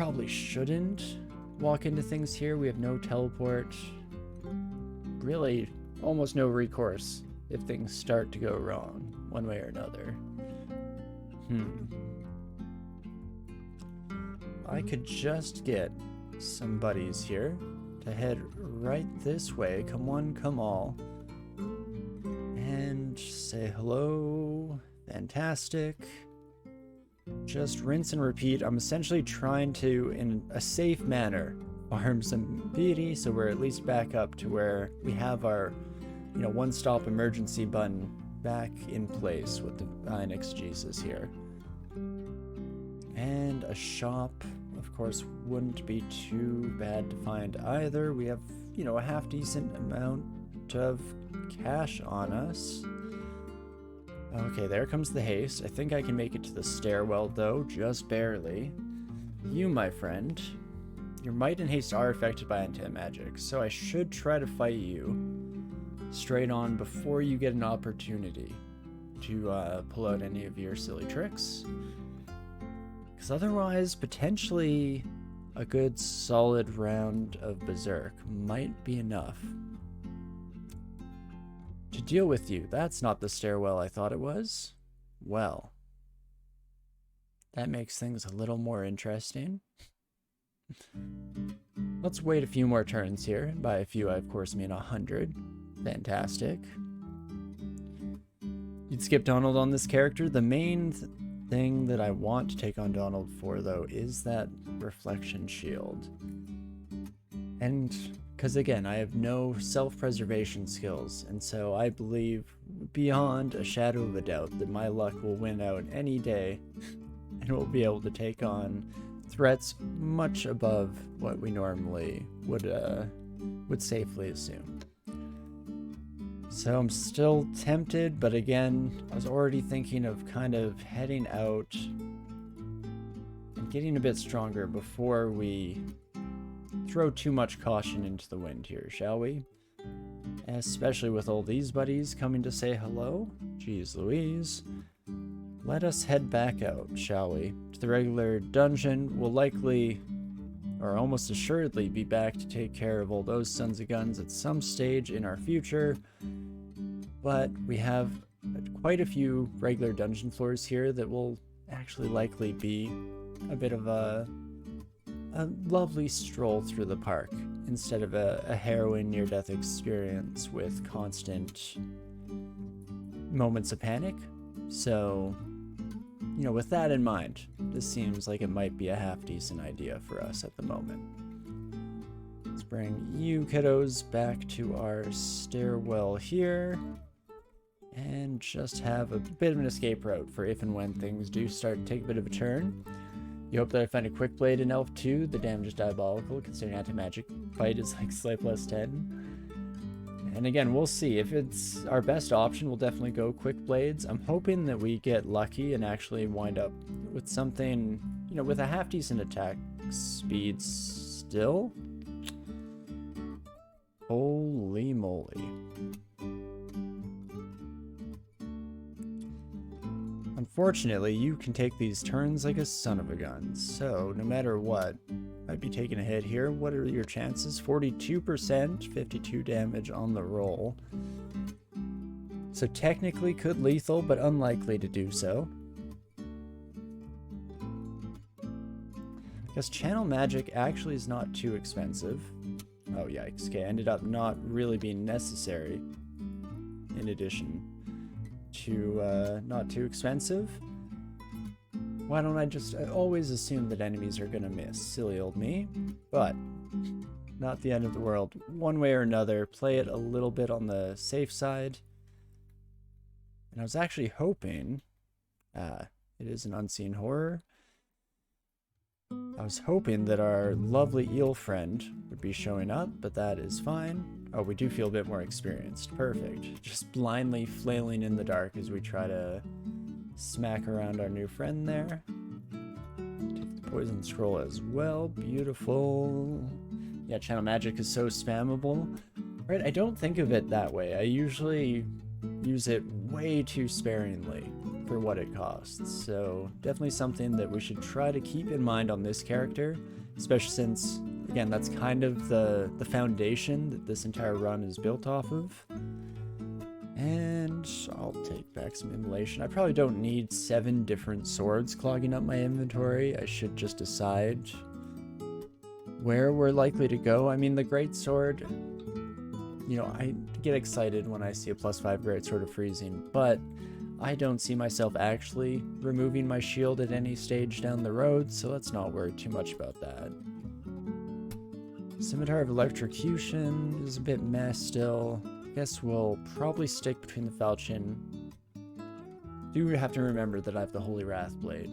probably shouldn't walk into things here. We have no teleport. Really, almost no recourse if things start to go wrong, one way or another. I could just get some buddies here to head right this way. Come one, come all. And say hello. Fantastic. Just rinse and repeat. I'm essentially trying to, in a safe manner, farm some beauty so we're at least back up to where we have our, one-stop emergency button back in place with the Divine Exegesis here. And a shop, of course, wouldn't be too bad to find either. We have, a half-decent amount of cash on us. Okay, there comes the haste. I think I can make it to the stairwell, though, just barely. You, my friend, your might and haste are affected by anti-magic, so I should try to fight you straight on before you get an opportunity to pull out any of your silly tricks. Because otherwise, potentially, a good solid round of Berserk might be enough to deal with you. That's not the stairwell I thought it was. Well, that makes things a little more interesting. Let's wait a few more turns here. By a few, I of course mean 100. Fantastic. You'd skip Donald on this character. The main thing that I want to take on Donald for, though, is that reflection shield. And because, again, I have no self-preservation skills, and so I believe beyond a shadow of a doubt that my luck will win out any day and we'll be able to take on threats much above what we normally would safely assume. So I'm still tempted, but again, I was already thinking of kind of heading out and getting a bit stronger before we throw too much caution into the wind here, shall we? Especially with all these buddies coming to say hello. Jeez Louise. Let us head back out, shall we? To the regular dungeon. We'll likely, or almost assuredly, be back to take care of all those sons of guns at some stage in our future. But we have quite a few regular dungeon floors here that will actually likely be a bit of a lovely stroll through the park instead of a harrowing near-death experience with constant moments of panic. So, with that in mind, this seems like it might be a half-decent idea for us at the moment. Let's bring you kiddos back to our stairwell here and just have a bit of an escape route for if and when things do start to take a bit of a turn. You hope that I find a quick blade in Elf 2. The damage is diabolical, considering anti-magic fight is like slight plus 10. And again, we'll see. If it's our best option, we'll definitely go quick blades. I'm hoping that we get lucky and actually wind up with something, with a half-decent attack speed still. Holy moly. Unfortunately, you can take these turns like a son of a gun, so no matter what, I'd be taking a hit here. What are your chances? 42%, 52 damage on the roll. So technically could lethal, but unlikely to do so. I guess channel magic actually is not too expensive. Oh yikes, okay, ended up not really being necessary in addition to not too expensive. Why don't I just always assume that enemies are gonna miss? Silly old me. But not the end of the world. One way or another, play it a little bit on the safe side. And I was actually hoping, it is an unseen horror. I was hoping that our lovely eel friend would be showing up, but that is fine. Oh, we do feel a bit more experienced. Perfect. Just blindly flailing in the dark as we try to smack around our new friend there. Take the poison scroll as well. Beautiful. Yeah, channel magic is so spammable. Right, I don't think of it that way. I usually use it way too sparingly for what it costs. So definitely something that we should try to keep in mind on this character, especially since, again, that's kind of the foundation that this entire run is built off of. And I'll take back some immolation. I probably don't need 7 different swords clogging up my inventory. I should just decide where we're likely to go. I mean, the greatsword, you know, I get excited when I see a +5 greatsword of freezing, but I don't see myself actually removing my shield at any stage down the road, so let's not worry too much about that. Scimitar of Electrocution is a bit meh still. Guess we'll probably stick between the falchion. Do have to remember that I have the Holy Wrath Blade.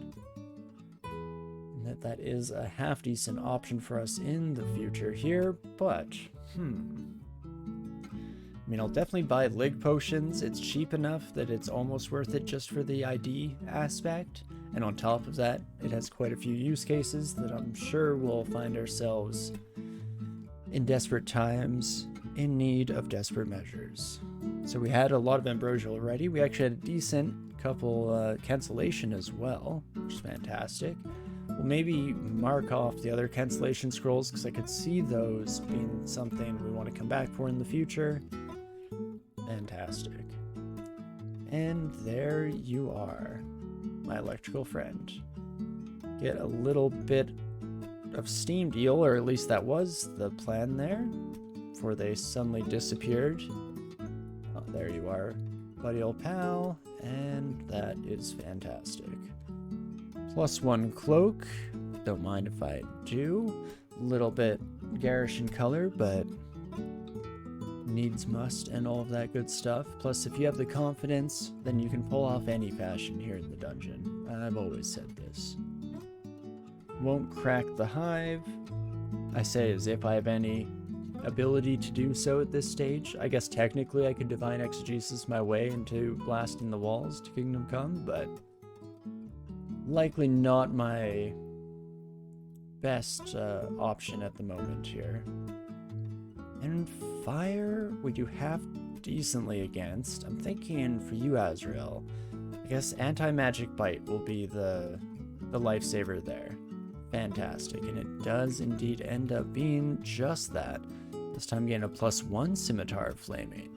And that is a half decent option for us in the future here, but I mean, I'll definitely buy Lig Potions. It's cheap enough that it's almost worth it just for the ID aspect. And on top of that, it has quite a few use cases that I'm sure we'll find ourselves in desperate times in need of desperate measures. So we had a lot of Ambrosia already. We actually had a decent couple cancellation as well, which is fantastic. We'll maybe mark off the other cancellation scrolls because I could see those being something we want to come back for in the future. Fantastic. And there you are, my electrical friend. Get a little bit of steam deal, or at least that was the plan there, before they suddenly disappeared. Oh, there you are, buddy old pal, and that is fantastic. +1 cloak, don't mind if I do. A little bit garish in color, but needs must and all of that good stuff. Plus, if you have the confidence, then you can pull off any fashion here in the dungeon. I've always said this. Won't crack the hive. I say as if I have any ability to do so at this stage. I guess technically I could Divine Exegesis my way into blasting the walls to Kingdom Come, but likely not my best option at the moment here. And fire, we do have decently against. I'm thinking for you, Azrael, I guess Anti-Magic Bite will be the lifesaver there. Fantastic, and it does indeed end up being just that. This time getting a +1 Scimitar of Flaming.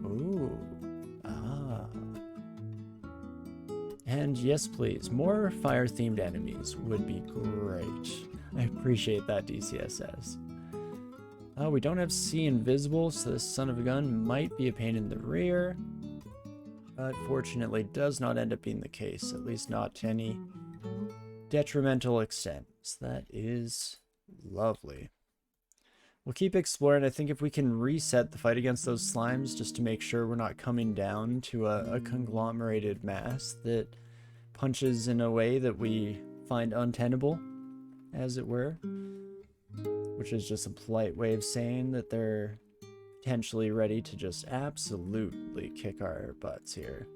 Ooh, And yes, please, more fire-themed enemies would be great. I appreciate that, DCSS. We don't have C invisible, so this son of a gun might be a pain in the rear. But fortunately does not end up being the case, at least not to any detrimental extent. So that is lovely. We'll keep exploring. I think if we can reset the fight against those slimes just to make sure we're not coming down to a conglomerated mass that punches in a way that we find untenable, as it were. Which is just a polite way of saying that they're potentially ready to just absolutely kick our butts here.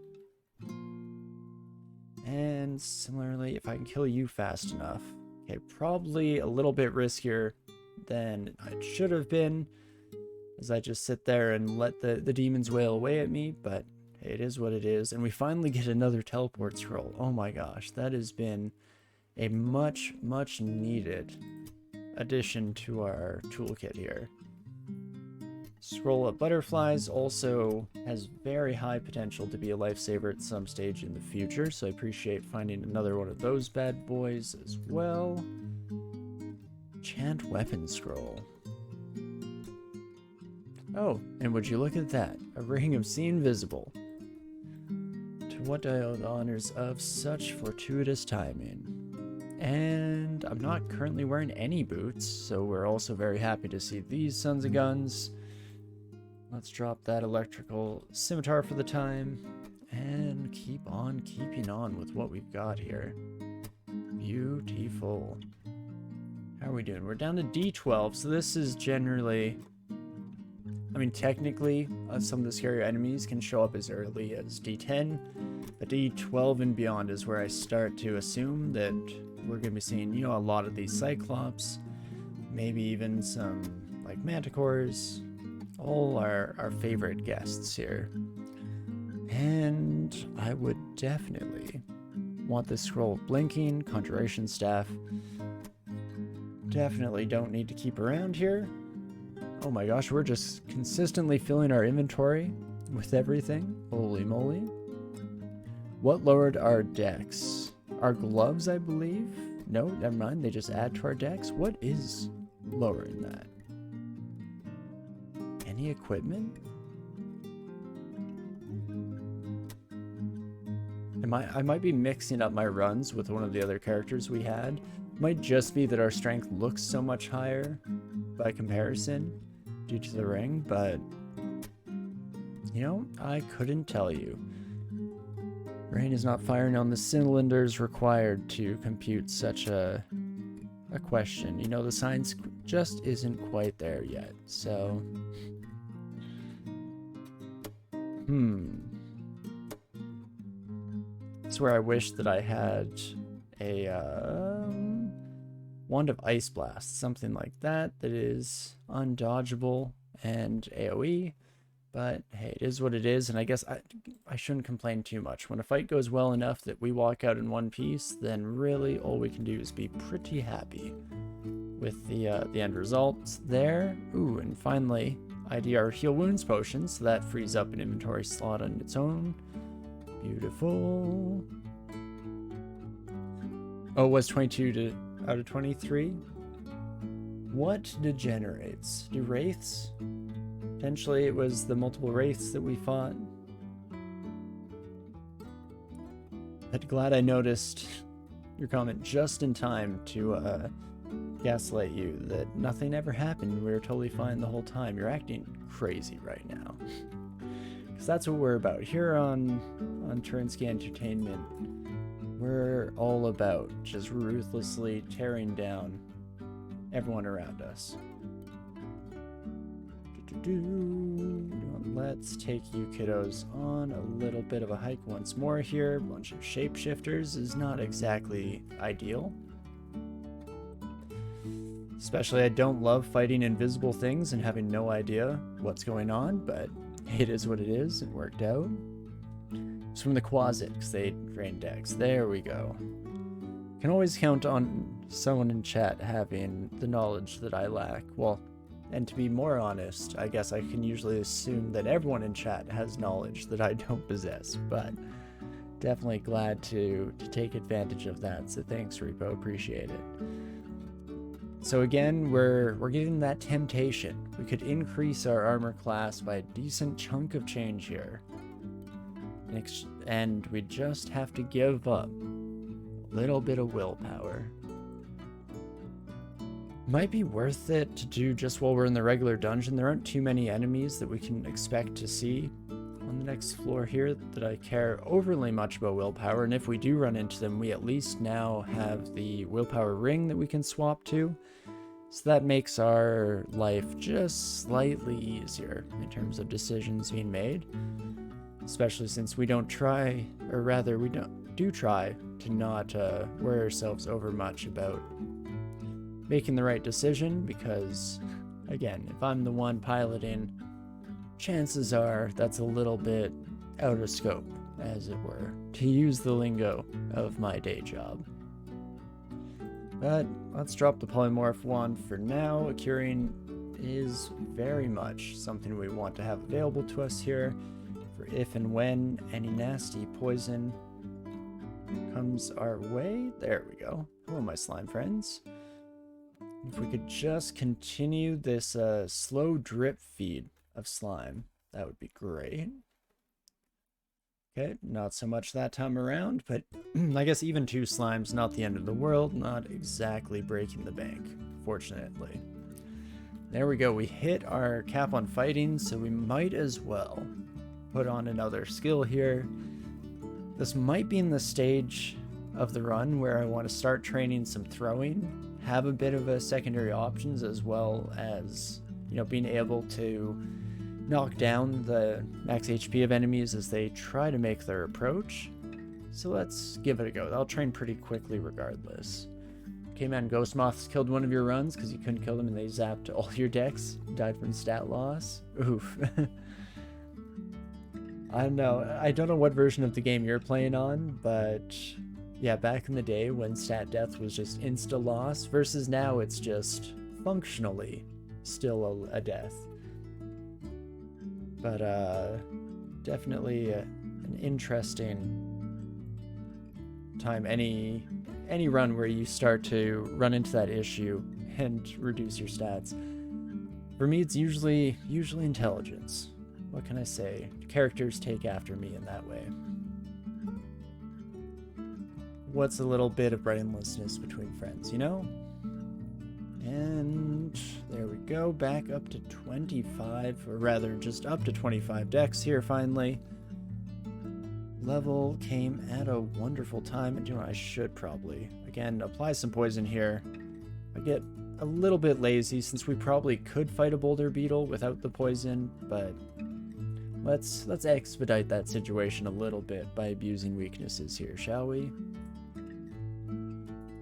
And similarly, if I can kill you fast enough, okay, probably a little bit riskier than it should have been, as I just sit there and let the demons wail away at me, but it is what it is. And we finally get another teleport scroll. Oh my gosh, that has been a much, much needed addition to our toolkit here. Scroll of Butterflies also has very high potential to be a lifesaver at some stage in the future, so I appreciate finding another one of those bad boys as well. Chant Weapon Scroll. Oh, and would you look at that? A Ring of See Invisible. To what do I owe the honors of such fortuitous timing? And I'm not currently wearing any boots, so we're also very happy to see these sons of guns. Let's drop that electrical scimitar for the time, and keep on keeping on with what we've got here. Beautiful. How are we doing? We're down to D12, so this is generally... I mean, technically, some of the scarier enemies can show up as early as D10, but D12 and beyond is where I start to assume that we're going to be seeing, you know, a lot of these Cyclops, maybe even some, like, Manticores, all our favorite guests here. And I would definitely want this scroll of blinking, conjuration staff. Definitely don't need to keep around here. Oh my gosh, we're just consistently filling our inventory with everything. Holy moly. What lowered our dex? Our gloves, I believe? No, never mind. They just add to our dex. What is lowering that? Any equipment? I might be mixing up my runs with one of the other characters we had. It might just be that our strength looks so much higher by comparison due to the ring, but you know, I couldn't tell you. Rain is not firing on the cylinders required to compute such a question. You know, the science just isn't quite there yet, so It's where I wish that I had a Wand of Ice Blast, something like that is undodgeable and AoE, but hey, it is what it is, and I guess I shouldn't complain too much. When a fight goes well enough that we walk out in one piece, then really all we can do is be pretty happy with the end result there. Ooh, and finally, IDR Heal Wounds potion, so that frees up an inventory slot on its own. Beautiful. Oh, it was 22 out of 23? What degenerates? Do wraiths? Potentially it was the multiple wraiths that we fought. But glad I noticed your comment just in time to gaslight you that nothing ever happened. We were totally fine the whole time. You're acting crazy right now. Because that's what we're about. Here on Torinski Entertainment, we're all about just ruthlessly tearing down everyone around us. Let's take you kiddos on a little bit of a hike once more here. A bunch of shapeshifters is not exactly ideal. Especially I don't love fighting invisible things and having no idea what's going on, but it is what it is. It worked out. It's from the Quasit, because they drain decks. There we go. Can always count on someone in chat having the knowledge that I lack. Well, and to be more honest, I guess I can usually assume that everyone in chat has knowledge that I don't possess, but definitely glad to take advantage of that. So thanks, Repo. Appreciate it. So again, we're getting that temptation. We could increase our armor class by a decent chunk of change here. And we just have to give up a little bit of willpower. Might be worth it to do just while we're in the regular dungeon. There aren't too many enemies that we can expect to see on the next floor here that I care overly much about willpower. And if we do run into them, we at least now have the willpower ring that we can swap to. So that makes our life just slightly easier in terms of decisions being made. Especially since we don't try, or rather we do try to not worry ourselves over much about making the right decision, because again, if I'm the one piloting, chances are that's a little bit out of scope, as it were, to use the lingo of my day job. But let's drop the polymorph wand for now. A curing is very much something we want to have available to us here for if and when any nasty poison comes our way. There we go. Hello, my slime friends. If we could just continue this slow drip feed of slime, that would be great. Okay, not so much that time around, but I guess even 2 slimes, not the end of the world, not exactly breaking the bank, fortunately. There we go, we hit our cap on fighting, so we might as well put on another skill here. This might be in the stage of the run where I want to start training some throwing, have a bit of a secondary options, as well as, you know, being able to knock down the max HP of enemies as they try to make their approach. So let's give it a go. I'll train pretty quickly regardless. K-Man Ghost Moths killed one of your runs because you couldn't kill them and they zapped all your decks. Died from stat loss. Oof. I know. I don't know what version of the game you're playing on, but yeah, back in the day when stat death was just insta loss versus now it's just functionally still a death. But definitely an interesting time. Any run where you start to run into that issue and reduce your stats. For me, it's usually intelligence. What can I say? Characters take after me in that way. What's a little bit of brainlessness between friends, you know? And there we go, back up to 25, or rather just up to 25 decks here finally. Level came at a wonderful time, and you know, I should probably, again, apply some poison here. I get a little bit lazy since we probably could fight a boulder beetle without the poison, but let's expedite that situation a little bit by abusing weaknesses here, shall we?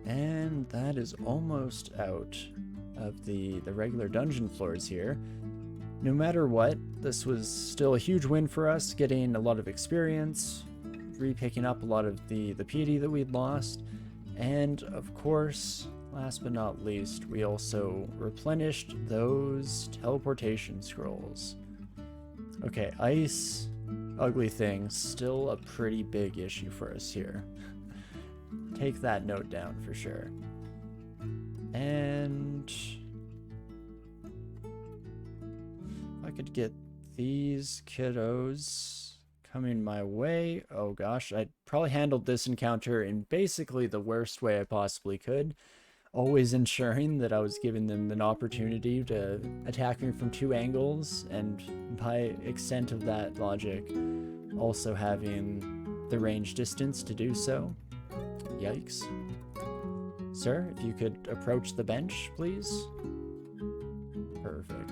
And that is almost out of the regular dungeon floors here. No matter what, this was still a huge win for us, getting a lot of experience, re-picking up a lot of the piety that we'd lost, and of course, last but not least, we also replenished those teleportation scrolls. Okay, ice, ugly things, still a pretty big issue for us here. Take that note down for sure. And if I could get these kiddos coming my way. Oh gosh, I probably handled this encounter in basically the worst way I possibly could. Always ensuring that I was giving them an opportunity to attack me from 2 angles, and by extent of that logic, also having the range distance to do so. Yikes. Sir, if you could approach the bench, please. Perfect.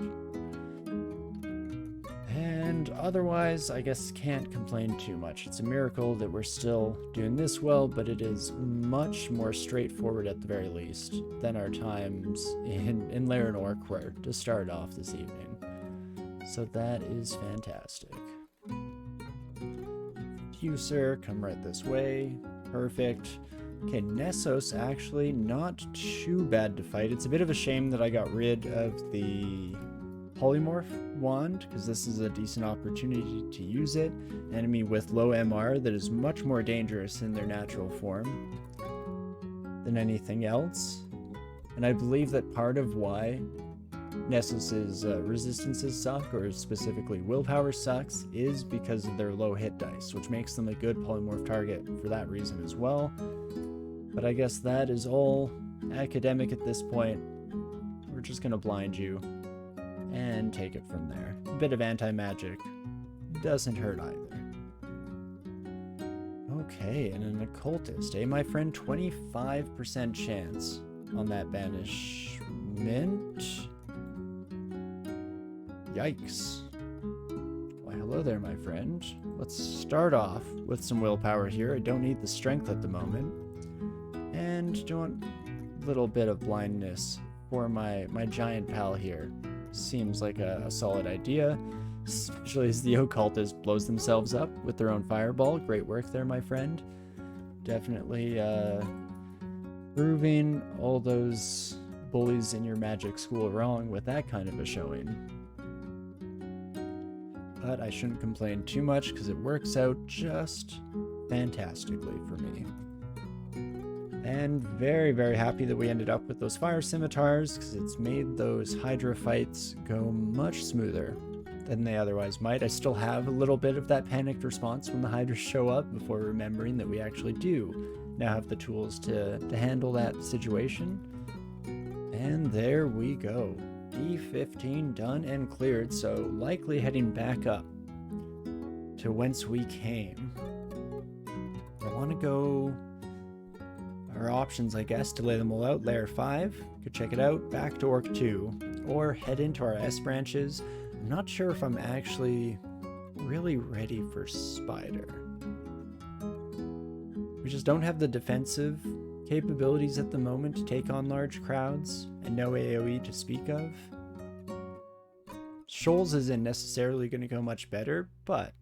And otherwise, I guess can't complain too much. It's a miracle that we're still doing this well, but it is much more straightforward at the very least than our times in Lair and Orc were to start off this evening. So that is fantastic. You, sir, come right this way. Perfect. Okay, Nessos actually not too bad to fight. It's a bit of a shame that I got rid of the polymorph wand, because this is a decent opportunity to use it. An enemy with low MR that is much more dangerous in their natural form than anything else. And I believe that part of why Nessos's resistances suck, or specifically willpower sucks, is because of their low hit dice, which makes them a good polymorph target for that reason as well. But I guess that is all academic at this point. We're just gonna blind you and take it from there. A bit of anti-magic doesn't hurt either. Okay, and an occultist, eh, my friend? 25% chance on that banishment. Yikes. Why, hello there, my friend. Let's start off with some willpower here. I don't need the strength at the moment. And do want a little bit of blindness for my giant pal here. Seems like a solid idea, especially as the occultist blows themselves up with their own fireball. Great work there, my friend. Definitely proving all those bullies in your magic school wrong with that kind of a showing. But I shouldn't complain too much because it works out just fantastically for me. And very, very happy that we ended up with those fire scimitars, because it's made those Hydra fights go much smoother than they otherwise might. I still have a little bit of that panicked response when the Hydras show up before remembering that we actually do now have the tools to handle that situation. And there we go. D15 done and cleared, so likely heading back up to whence we came. I want to go... Our options, I guess, to lay them all out. Layer 5, could check it out. Back to Orc 2, or head into our S branches. I'm not sure if I'm actually really ready for Spider. We just don't have the defensive capabilities at the moment to take on large crowds, and no AoE to speak of. Shoals isn't necessarily going to go much better, but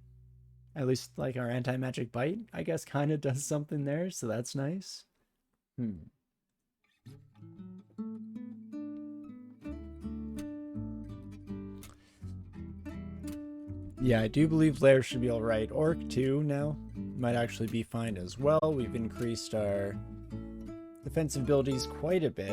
At least like our anti-magic bite, I guess, kind of does something there, so that's nice. Yeah, I do believe Lair should be alright. Orc too now might actually be fine as well. We've increased our defensive abilities quite a bit.